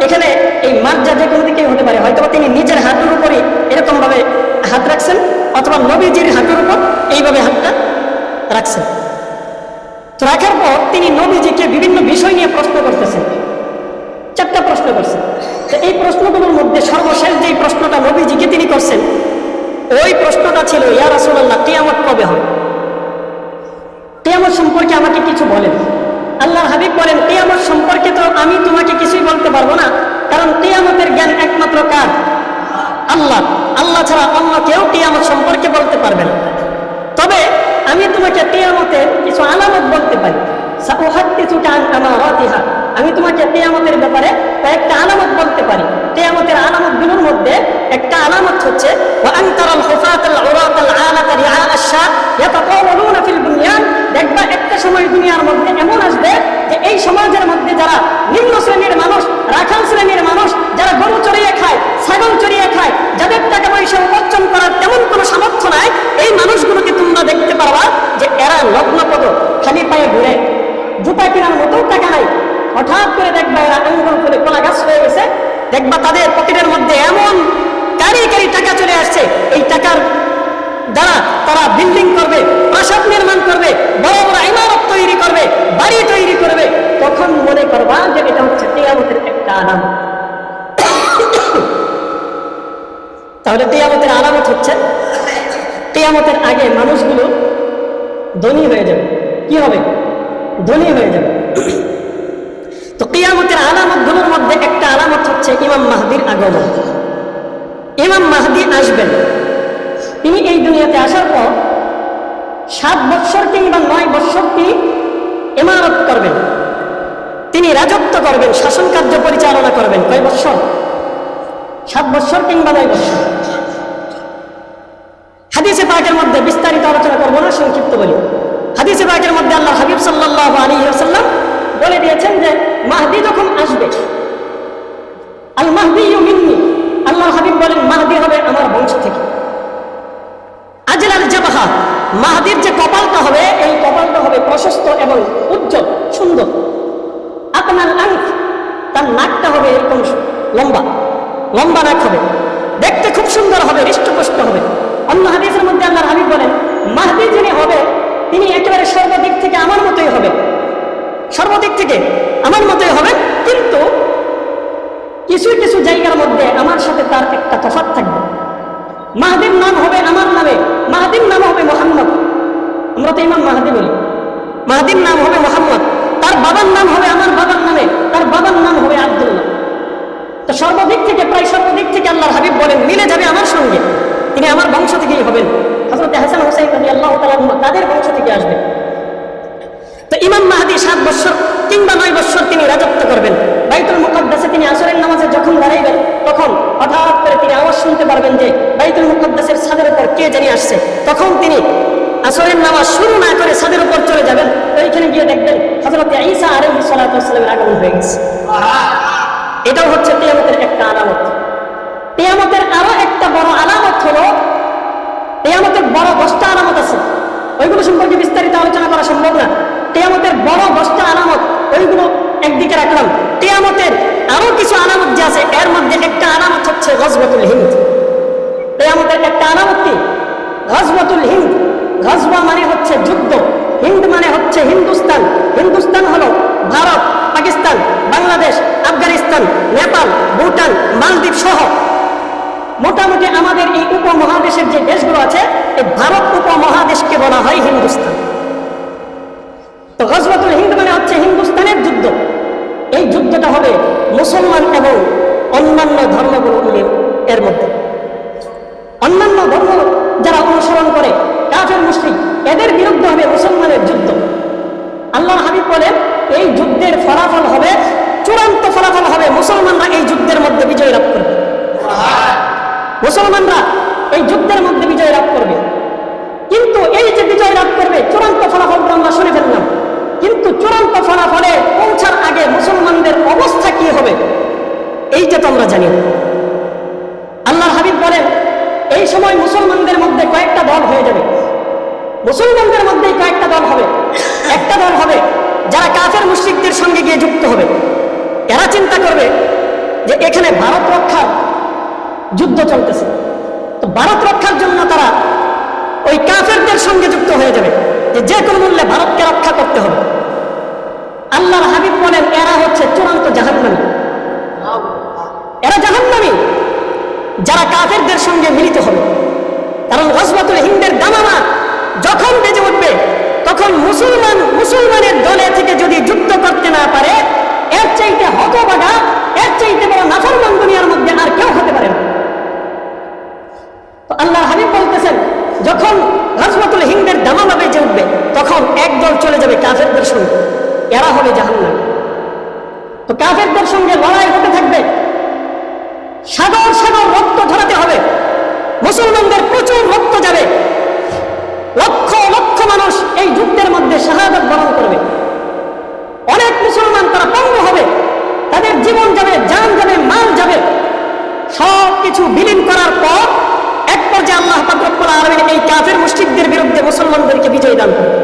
এখানে এই মার্জা যে কোনো দিকেই হতে পারে, হয়তো তিনি নিজের হাঁটুর উপরে এরকম ভাবে হাত রাখছেন, অথবা নবীজির হাঁটুর উপর এইভাবে হাতটা রাখছেন। তো রাখার পর তিনি নবীজিকে বিভিন্ন বিষয় নিয়ে প্রশ্ন করতেছেন। 4টা প্রশ্ন করছেন। তো এই প্রশ্নগুলোর মধ্যে সর্বশেষ যে প্রশ্নটা নবীজিকে তিনি করছেন, ওই প্রশ্নটা ছিল, ইয়া রাসূলুল্লাহ, কিয়ামত কবে হবে? কিয়ামত সম্পর্কে আমাকে কিছু বলেন। আল্লাহর হাবিব বলেন, কিয়ামত সম্পর্কে তো আমি তোমাকে কিছুই বলতে পারবো না, কারণ কিয়ামতের জ্ঞান একমাত্র কার? আল্লাহ। আল্লাহ ছাড়া অন্য কেউ কিয়ামত সম্পর্কে বলতে পারবে না। তবে আমি তোমাকে কিয়ামতের কিছু আলামত বলতে পারি। সাউহাদ্দিসুকা আন আমারাতিহা, আমি তোমাকে কিয়ামতের ব্যাপারে কয়েকটা আলামত বলতে পারি। কিয়ামতের আলামতগুলোর মধ্যে একটা আলামত হচ্ছে, ওয়া আনতারাল হুফাতাল উরাতাল আলাতা রিআ আশ-শা ইয়াতাতাওয়ালুনা ফিল বুনয়ান। দেখবা একটা সময় দুনিয়ার মধ্যে এমন আসবে যে এই সমাজের মধ্যে যারা নিম্ন শ্রেণীর মানুষ, রাখাল শ্রেণীর মানুষ, যারা গরু চড়িয়ে খায়, ছাগল চড়িয়ে খায়, যাদের টাকা পয়সা উপার্জন করার তেমন কোনো সামর্থ্য নাই, এই মানুষগুলোকে তোমরা দেখতে পারবা যে এরা লগ্নপদ, খালি পায়ে ঘুরে, জুতা কেনার মতো টাকা নাই। হঠাৎ করে দেখবা এরা আঙ্গুল ফুলে কলা গাছ হয়ে গেছে। দেখবা তাদের পকেটের মধ্যে এমন কারি কারি টাকা চলে আসছে, এই টাকার দ্বারা তারা বিল্ডিং করবে, প্রাসাদ নির্মাণ করবে, বড় বড় ইমারত তৈরি করবে, বাড়ি তৈরি করবে। তখন মনে করবা যে এটা হচ্ছে কিয়ামতের একটা আলামত। তাহলে কিয়ামতের আলামত হচ্ছে, কিয়ামতের আগে মানুষগুলো ধনী হয়ে যাবে। কি হবে? ধনী হয়ে যাবে। তো কিয়ামতের আলামতগুলোর মধ্যে একটা আলামত হচ্ছে ইমাম মাহদির আগমন। ইমাম মাহদি আসবেন। তিনি এই দুনিয়াতে আসার পর 7 বৎসর কিংবা 9 বৎসর তিনি ইমারত করবেন, তিনি রাজত্ব করবেন, শাসন কার্য পরিচালনা করবেন। কয় বৎসর? 7 বৎসর কিংবা 9 বৎসর। হাদিসে পাকের মধ্যে বিস্তারিত আলোচনা করবো না, সংক্ষিপ্ত বলি। হাদিসে পাকের মধ্যে আল্লাহ হাবিব সাল্লাল্লাহু আলাইহি ওয়াসাল্লাম বলে দিয়েছেন যে মাহদি যখন আসবে, আল মাহদিয়্যু মিন্নি, আল্লাহর হাবিব বলেন মাহদি হবে আমার বংশ থেকে। আজলাল জাবহা, মাহদির যে কপালটা হবে, এই কপালটা হবে প্রশস্ত এবং উজ্জ্বল, সুন্দর। আকনাল আনফ, তার নাকটা হবে এরকম লম্বা, লম্বা নাক হবে, দেখতে খুব সুন্দর হবে, হৃষ্টপুষ্ট হবে। দিক থেকে আমার মতোই হবেন, কিন্তু কিছু কিছু জায়গার মধ্যে আমার সাথে তার একটা তফাৎ থাকবে। মাহদীর নাম হবে আমার নামে, মাহদীর নাম হবে মুহাম্মদ। আমরা তো ইমাম মাহদী বলি। মাহদীর নাম হবে মুহাম্মদ, তার বাবার নাম হবে আমার বাবার নামে, তার বাবার নাম হবে আব্দুল্লাহ। তো সর্বদিক থেকে, প্রায় সর্বদিক থেকে আল্লাহর হাবিব বলেন মিলে যাবে আমার সঙ্গে, তিনি আমার বংশ থেকেই হবেন। হযরত হাসান হুসাইন রাদিয়াল্লাহু তাআলা তাদের বংশ থেকে আসবেন। তো ইমাম মাহদী 7 বছর কিংবা 9 বছর তিনি রাজত্ব করবেন। বাইতুল মুকাদ্দাসে তিনি আসরের নামাজে যখন দাঁড়াইবেন, তখন হঠাৎ করে তিনি আওয়াজ শুনতে পারবেন যে বাইতুল মুকাদ্দাসের ছাদের উপর কে জানি আসছে। তখন তিনি আসরের নামাজ শুরু না করে ছাদের উপর চলে যাবেন। ওইখানে গিয়ে দেখবেন হযরত ঈসা আলাইহিস সালাতু ওয়াস সালামের আগমন হয়ে গেছে। এটাও হচ্ছে কিয়ামতের একটা আলামত। কিয়ামতের আরো একটা বড় আলামত হলো, কিয়ামতের বড় 10টা আলামত আছে, ওইগুলো সম্পর্কে বিস্তারিত আলোচনা করা সম্ভব না। কিয়ামতের বড় 10টা আলামত, ওইগুলো একদিকে রাখলাম। কিয়ামতের আরো কিছু আলামত যে আছে, এর মধ্যে একটা আলামত হচ্ছে গজওয়াতুল হিন্দ। কিয়ামতের একটা আলামত কি? গজওয়াতুল হিন্দ। গজওয়া মানে হচ্ছে যুদ্ধ, হিন্দ মানে হচ্ছে হিন্দুস্তান। হিন্দুস্তান হলো ভারত, পাকিস্তান, বাংলাদেশ, আফগানিস্তান, নেপাল, ভুটান, মালদ্বীপ সহ মোটামুটি আমাদের এই উপমহাদেশের যে দেশগুলো আছে, এই ভারত উপমহাদেশকে বলা হয় হিন্দুস্তান। তো গজওয়াতুল হিন্দ মানে হচ্ছে হিন্দুস্তানের যুদ্ধ। এই যুদ্ধটা হবে মুসলমান এবং অন্যান্য ধর্মগুলো এর মধ্যে। অন্যান্য ধর্ম যারা অনুসরণ করে, কাফের মুশরিক, এদের বিরুদ্ধে হবে মুসলমানের যুদ্ধ। আল্লাহর হাবিব বলেন এই যুদ্ধের ফলাফল হবে, চূড়ান্ত ফলাফল হবে মুসলমানরা এই যুদ্ধের মধ্যে বিজয় লাভ করবে। মুসলমানরা এই যুদ্ধের মধ্যে বিজয় লাভ করবে। কিন্তু এই যে বিজয় লাভ করবে, চূড়ান্ত ফলাফল আমরা শুনে ফেললাম, কিন্তু চূড়ান্ত ফলাফলে পৌঁছার আগে মুসলমানদের অবস্থা কি হবে এইটা তো আমরা জানি না। আল্লাহর হাবিব বলেন এই সময় মুসলমানদের মধ্যে কয়েকটা দল হয়ে যাবে। মুসলমানদের মধ্যেই কয়েকটা দল হবে। একটা দল হবে যারা কাফের মুশরিকদের সঙ্গে গিয়ে যুক্ত হবে। এরা চিন্তা করবে যে এখানে ভারত রক্ষার যুদ্ধ চলতেছে, তো ভারত রক্ষার জন্য তারা ওই কাফেরদের সঙ্গে যুক্ত হয়ে যাবে, যে কোনো মূল্যে ভারতকে রক্ষা করতে হবে। আল্লাহর হাবিব বলেন এরা হচ্ছে চূড়ান্ত জাহান্নামী। এরা জাহান্নামী যারা কাফেরদের সঙ্গে মিলিত হবে। কারণ গজওয়াতুল হিন্দের দামামা যখন বেজে উঠবে, তখন মুসলমানের দলে থেকে যদি যুদ্ধ করতে না পারে, এর চাইতে হতভাগা, এর চাইতে বড় নাফরমান দুনিয়ার মধ্যে আর কেউ হতে পারে না। তো আল্লাহর হাবিব বলতেছেন যখন গজওয়াতুল হিন্দের দামামা বেজে উঠবে, তখন একদল চলে যাবে কাফেরদের সঙ্গে, এরা হবে জাহান্নামী। তো কাফেরদের সঙ্গে লড়াই হতে থাকবে, সাগর সাগর রক্ত ঝরাতে হবে, মুসলমানদের প্রচুর রক্ত যাবে, লক্ষ লক্ষ মানুষ এই যুদ্ধের মধ্যে শাহাদাত বরণ করবে। অনেক মুসলমান তারা পঙ্গু হবে, তাদের জীবন যাবে, জান যাবে, মাল যাবে। সব কিছু বিলীন করার পর এক পর্যায়ে আল্লাহ পাক রব্বুল আলামিন এই কাফের মুশরিকদের বিরুদ্ধে মুসলমানদেরকে বিজয় দান করবে।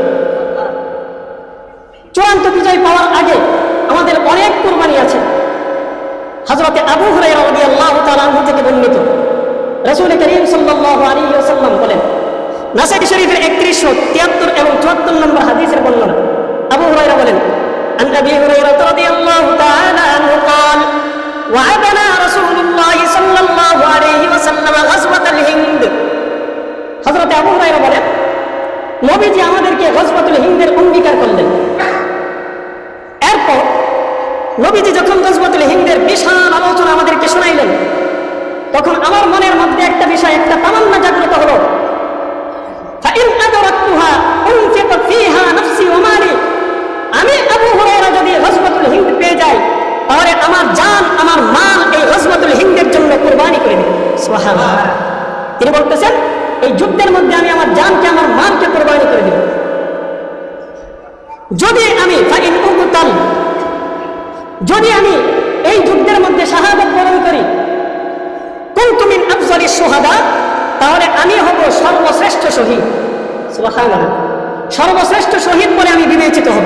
চূড়ান্ত বিজয় পাওয়ার আগে আমাদের অনেক কুরবানি আছে। হযরতে আবু হুরায়রা রাদিয়াল্লাহু তাআলা আনহু থেকে বর্ণিত, রাসূল করিম সাল্লাল্লাহু আলাইহি ওয়াসাল্লাম বলেন, নাসাই শরীফের 3173 এবং 74 নম্বর হাদিসের বর্ণনা। আবু হুরায়রা বলেন, আন আবি হুরায়রা রাদিয়াল্লাহু তাআলা আনহু قال وعدنا رسول الله صلى الله عليه وسلم غزوة الهند। হযরতে আবু হুরায়রা বলেন নবীজি আমাদেরকে গজওয়াতুল হিন্দের অঙ্গীকার করলেন। এরপর নবীজি যখন গজওয়াতুল হিন্দের বিশাল আলোচনা আমাদেরকে শোনাইলেন, তখন আমার মনের মধ্যে একটা বিষয়, একটা তামান্না জাগ্রত হলো, ফাইন আদরাকতুহা উনফিক ফিহা নাফসি ওয়া মালি। আমি আবু হুরায়রা যদি গজওয়াতুল হিন্দ পেয়ে যাই, তাহলে আমার জান, আমার মাল এই গজওয়াতুল হিন্দের জন্য কুরবানি করে দেব। সুবহানাল্লাহ। তিনি বলতেছেন এই যুদ্ধের মধ্যে আমি আমার জানকে, আমার মালকে কুরবানি করে দেব। যদি আমি ফাইন উকতাল, যদি আমি এই যুদ্ধের মধ্যে শাহাদাত বরণ করি, কুনতু মিন আফজালিশ শুহাদা, তাহলে আমি হব সর্বশ্রেষ্ঠ শহীদ। সুবহানাল্লাহ। সর্বশ্রেষ্ঠ শহীদ বলে আমি বিবেচিত হব।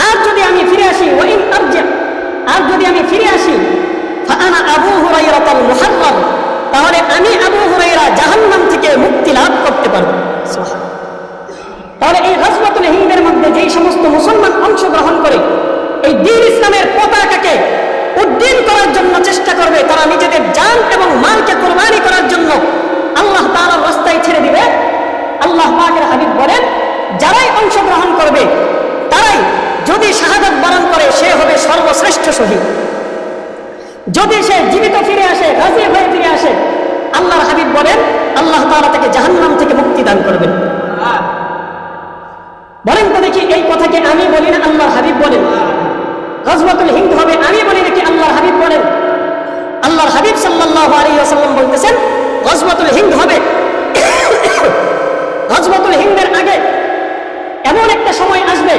আর যদি আমি ফিরে আসি, ওয়াইন আরজি, আর যদি আমি ফিরে আসি, ফাআনা আবু হুরায়রাতুল মুহাররার, তাহলে আমি আবু হুরায়রা জাহান্নাম থেকে মুক্তি লাভ করতে পারব। সুবহানাল্লাহ। তাহলে এই গজওয়াতুল হিন্দের মধ্যে যেই সমস্ত মুসলমান তাআলা তাকে জাহান্নাম থেকে মুক্তি দান করবেন। বলেন তো দেখি, এই কথাকে আমি বলি না আল্লাহর হাবিব বলেন? গজওয়াতুল হিন্দ হবে আমি বলি নাকি আল্লাহর হাবিব বলেন? আল্লাহর হাবিব সাল্লাল্লাহু আলাইহি ওয়াসাল্লাম বলতেছেন গজওয়াতুল হিন্দ হবে। গজওয়াতুল হিন্দের আগে এমন একটা সময় আসবে,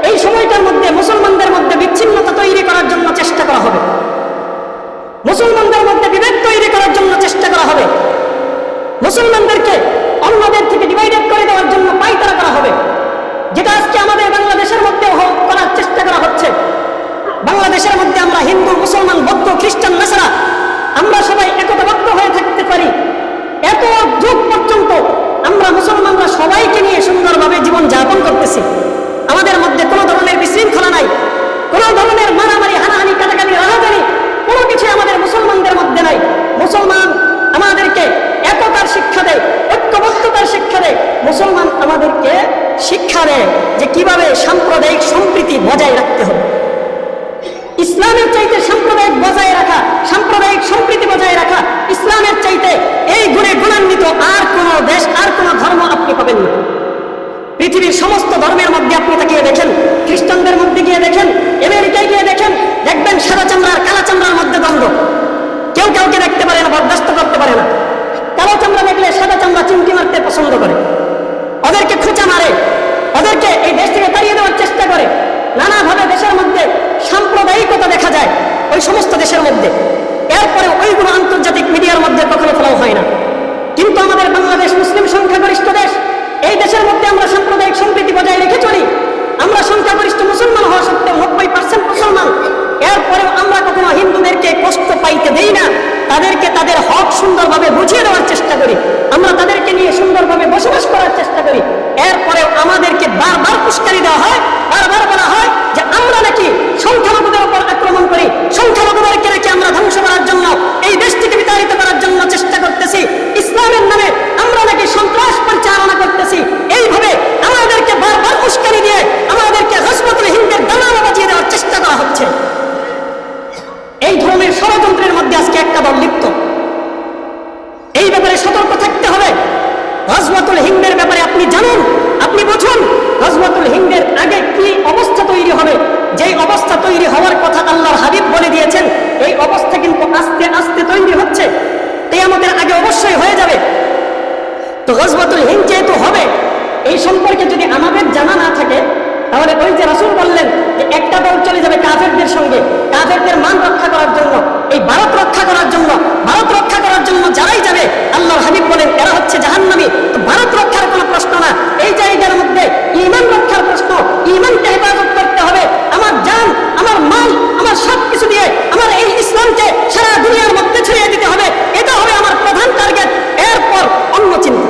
এই সময়টার মধ্যে মুসলমানদের মধ্যে বিচ্ছিন্নতা তৈরি করার জন্য চেষ্টা করা হবে, মুসলমানদের মধ্যে বিভেদ তৈরি করার জন্য চেষ্টা করা হবে, মুসলমানদেরকে অন্যদের থেকে ডিভাইডেড করে দেওয়ার জন্য পায়তারা করা হবে, যেটা আজকে আমাদের বাংলাদেশের মধ্যে করার চেষ্টা করা হচ্ছে। বাংলাদেশের মধ্যে আমরা হিন্দু, মুসলমান, বৌদ্ধ, খ্রিস্টান, নাসারা আমরা সবাই একতাবদ্ধ হয়ে থাকতে পারি। এত যুগ পর্যন্ত আমরা মুসলমানরা সবাইকে নিয়ে সুন্দরভাবে জীবন যাপন করতেছি। আমাদের মধ্যে কোনো ধরনের বিশৃঙ্খলা নাই, কোনো ধরনের মারামারি, হানাহানি, কাটাকাটি, রাহাজানি কোনো কিছু আমাদের মুসলমানদের মধ্যে নাই। মুসলমান আমাদেরকে একতার শিক্ষা দেয়, ঐক্যবদ্ধতার শিক্ষা দেয়। মুসলমান আমাদেরকে শিক্ষা দেয় যে কিভাবে সাম্প্রদায়িক সম্প্রীতি বজায় রাখতে হবে। ইসলামের চাইতে সাম্প্রদায়িক বজায় রাখা, সাম্প্রদায়িক সম্প্রীতি বজায় রাখা, ইসলামের চাইতে এই গুণে গুণান্বিত আর কোনো দেশ, আর কোনো ধর্ম আপনি পাবেন না। পৃথিবীর সমস্ত ধর্মের মধ্যে আপনি তাকিয়ে দেখেন, খ্রিস্টানদের মধ্যে গিয়ে দেখেন, আমেরিকায় গিয়ে দেখেন, দেখবেন সাদা চামড়া আর কালা চামড়ার মধ্যে দ্বন্দ্ব। কেউ কাউকে দেখতে পারে না, বরদাস্ত করতে পারে না। কালো চামড়া দেখলে সাদা চামড়া চিমটি মারতে পছন্দ করে, ওদেরকে খোঁচা মারে, ওদেরকে এই দেশ থেকে তাড়িয়ে দেওয়ার চেষ্টা করে। নানাভাবে দেশের মধ্যে সাম্প্রদায়িকতা দেখা যায় ওই সমস্ত দেশের মধ্যে। এরপরে ওইগুলো আন্তর্জাতিক মিডিয়ার মধ্যে কখনো ফেলাও হয় না। কিন্তু আমাদের বাংলাদেশ মুসলিম সংখ্যাগরিষ্ঠ দেশ, এই দেশের মধ্যে আমরা সাম্প্রদায়িক সম্প্রীতি বজায় রেখে চলি। আমরা সংখ্যাগরিষ্ঠ মুসলমান হওয়া সত্ত্বেও 90% মুসলমান, এরপরেও আমরা কখনো হিন্দুদেরকে কষ্ট পাইতে দেই না। তাদেরকে তাদের হক সুন্দরভাবে বুঝিয়ে দেওয়ার চেষ্টা করি, আমরা তাদেরকে নিয়ে সুন্দরভাবে বসবাস করার চেষ্টা করি। এরপরেও আমাদেরকে বারবার উস্কানি দেওয়া হয়, বারবার বলা হয় যে আমরা নাকি সংখ্যালঘুদের উপর আক্রমণ করি, সংখ্যালঘুদেরকে নাকি আমরা ধ্বংস করার জন্য, এই দেশ থেকে বিতাড়িত করার জন্য চেষ্টা করতেছি, ইসলামের নামে আমরা নাকি সন্ত্রাস পরিচালনা করতেছি। এইভাবে আমাদেরকে বারবার উস্কানি দিয়ে আমাদেরকে গজওয়াতুল হিন্দের দালাল বাজিয়ে দেওয়ার চেষ্টা করা হচ্ছে। এই ধরনের ষড়যন্ত্রের মধ্যে আজকে একটা দল লিপ্ত। এই ব্যাপারে সতর্ক থাকতে হবে। গজওয়াতুল হিন্দের ব্যাপারে আপনি জানুন, আপনি বুঝুন গজওয়াতুল হিন্দের আগে কি অবস্থা তৈরি হবে। যেই অবস্থা তৈরি হওয়ার কথা আল্লাহর হাবিব বলে দিয়েছেন, এই অবস্থা কিন্তু আস্তে আস্তে তৈরি হচ্ছে, কিয়ামতের আগে অবশ্যই হয়ে যাবে। তো গজওয়াতুল হিন্দ যেহেতু হবে, এই সম্পর্কে যদি আমাদের জানা না থাকে, তাহলে ওই যে রাসূল বললেন যে একটা দল চলে যাবে কাফেরদের সঙ্গে, কাফেরদের মান রক্ষা করার জন্য, এই ভারত রক্ষা করার জন্য, ভারত রক্ষা করার জন্য যারাই যাবে আল্লাহর হাবিব বলেন এরা হচ্ছে জাহান্নামী। তো ভারত রক্ষার কোনো প্রশ্ন না, এই জায়গার মধ্যে ঈমান রক্ষার প্রশ্ন। ঈমানকে হেফাজত করতে হবে, আমার জান, আমার মাল, আমার সব কিছু দিয়ে আমার এই ইসলামকে সারা দুনিয়ার মধ্যে ছড়িয়ে দিতে হবে। এটা হবে আমার প্রধান টার্গেট। এরপর অন্য চিন্তা,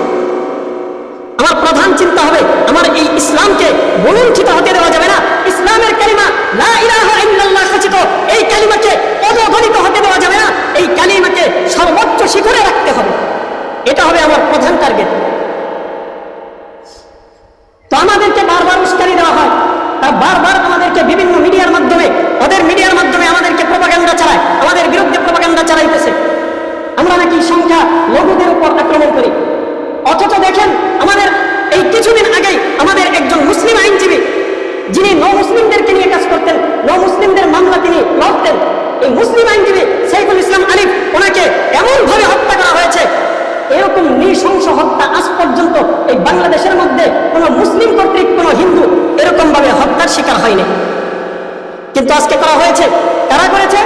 আমার প্রধান চিন্তা হবে আমার এই ইসলামকে বলুণ্ঠিত হতে দেওয়া যাবে না। ইসলামের কালিমা লা ইলাহা ইল্লাল্লাহ খচিত, এই কালিমাকে অবগণিত হতে দেওয়া যাবে না। এই কালিমাকে সর্বোচ্চ শিখরে রাখতে হবে, এটা হবে আমার প্রধান টার্গেট। তো আমাদেরকে বারবার উস্কানি দেওয়া হয়, তার বারবার আমাদেরকে বিভিন্ন মিডিয়ার মাধ্যমে, ওদের মিডিয়ার মাধ্যমে আমাদেরকে প্রপাগান্ডা চালায়, আমাদের বিরুদ্ধে প্রপাগান্ডা চালাইতেছে। আমরা নাকি সংখ্যা লঘুদের উপর আক্রমণ করি। অথচ দেখেন আমাদের এই কিছুদিন আগেই আমাদের একজন মুসলিম আইনজীবী, যিনি মুসলিমদেরকে নিয়ে কাজ করতেন, মুসলিমদের মামলা তিনি লড়তেন, এই মুসলিম আইনজীবী সাইফুল ইসলাম আলিফ, ওনাকে এমন ভাবে হত্যা করা হয়েছে। এরকম নৃশংস হত্যা আজ পর্যন্ত এই বাংলাদেশের মধ্যে কোনো মুসলিম কর্তৃক কোনো হিন্দু এরকম ভাবে হত্যার শিকার হয়নি। কিন্তু আজকে করা হয়েছে। কারা করেছে?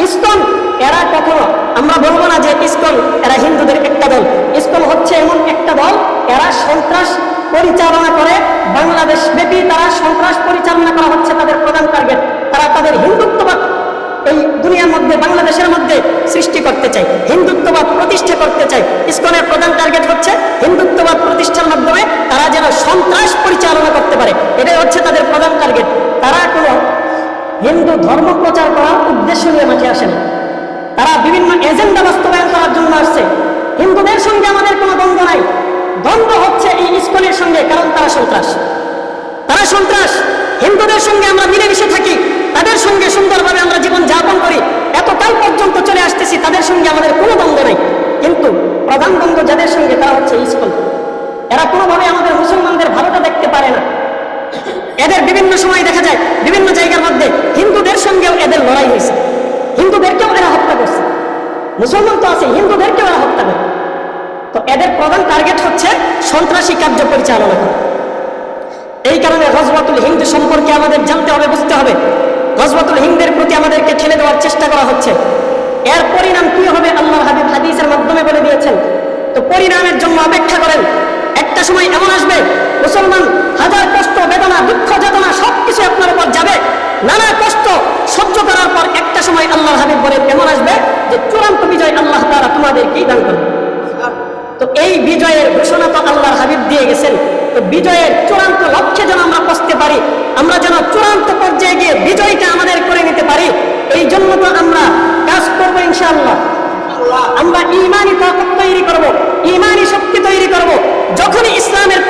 ইসকন। এরা কখনো, আমরা বলবো না যে ইসকন এরা হিন্দুদের একটা দল। ইসকন হচ্ছে এমন একটা দল, এরা সন্ত্রাস পরিচালনা করে, বাংলাদেশ ব্যাপী তারা সন্ত্রাস পরিচালনা করা হচ্ছে তাদের প্রধান টার্গেট। তারা তাদের হিন্দুত্ববাদ এই দুনিয়ার মধ্যে, বাংলাদেশের মধ্যে সৃষ্টি করতে চায়, হিন্দুত্ববাদ প্রতিষ্ঠা করতে চায়। ইসকনের প্রধান টার্গেট হচ্ছে হিন্দুত্ববাদ প্রতিষ্ঠার মাধ্যমে তারা যেন সন্ত্রাস পরিচালনা করতে পারে, এটাই হচ্ছে তাদের প্রধান টার্গেট। তারা কোনো হিন্দু ধর্ম প্রচার করার উদ্দেশ্য নিয়ে মাঠে আসেন, তারা বিভিন্ন এজেন্ডা বাস্তবায়ন করার জন্য আসছে। হিন্দুদের সঙ্গে আমাদের কোনো দ্বন্দ্ব নাই, দ্বন্দ্ব হচ্ছে এই ইসকনের সঙ্গে, কারণ তারা সন্ত্রাস, তারা সন্ত্রাস। হিন্দুদের সঙ্গে আমরা মিলেমিশে থাকি, তাদের সঙ্গে সুন্দরভাবে আমরা জীবন যাপন করি, এতকাল পর্যন্ত চলে আসতেছি, তাদের সঙ্গে আমাদের কোনো দ্বন্দ্ব নাই। কিন্তু প্রধান দ্বন্দ্ব যাদের সঙ্গে তারা হচ্ছে স্কুল। এরা কোনোভাবে আমাদের মুসলমানদের ভালোটা দেখতে পারে না। এদের বিভিন্ন সময় দেখা যায় বিভিন্ন জায়গার মধ্যে হিন্দুদের সঙ্গেও এদের লড়াই হয়েছে, হিন্দুদেরকেও এরা হত্যা করছে। মুসলমান তো আছে, হিন্দুদেরকেও এরা হত্যা করে। তো এদের প্রধান টার্গেট হচ্ছে সন্ত্রাসী কার্য পরিচালনা করা। এই কারণে গজওয়াতুল হিন্দ সম্পর্কে আমাদের জানতে হবে, বুঝতে হবে। গজওয়াতুল হিন্দের প্রতি আমাদেরকে ঠেলে দেওয়ার চেষ্টা করা হচ্ছে। এর পরিণাম কি হবে আল্লাহর হাবিব হাদিসের মাধ্যমে বলে দিয়েছেন। তো পরিণামের জন্য অপেক্ষা করেন। একটা সময় এমন আসবে মুসলমান হাজার কষ্ট, বেদনা, দুঃখ, যাতনা সবকিছু আপনার উপর যাবে। নানা কষ্ট সহ্য করার পর একটা সময় আল্লাহর হাবিব বলেন এমন আসবে যে চূড়ান্ত বিজয় আল্লাহ তাআলা তোমাদেরকেই দান করবে। তো এই বিজয়ের ঘোষণা তো আল্লাহর হাবিব দিয়ে গেছেন। তো বিজয়ের চূড়ান্ত লক্ষ্যে যেন আমরা পৌঁছতে পারি, আমরা যেন চূড়ান্ত পর্যায়ে গিয়ে বিজয়টা আমাদের করে নিতে পারি, এই জন্য তো আমরা কাজ করবো ইনশাআল্লাহ। আমরা ঈমানি তাকত তৈরি করব, ঈমানি শক্তি তৈরি করব। যখনই ইসলামের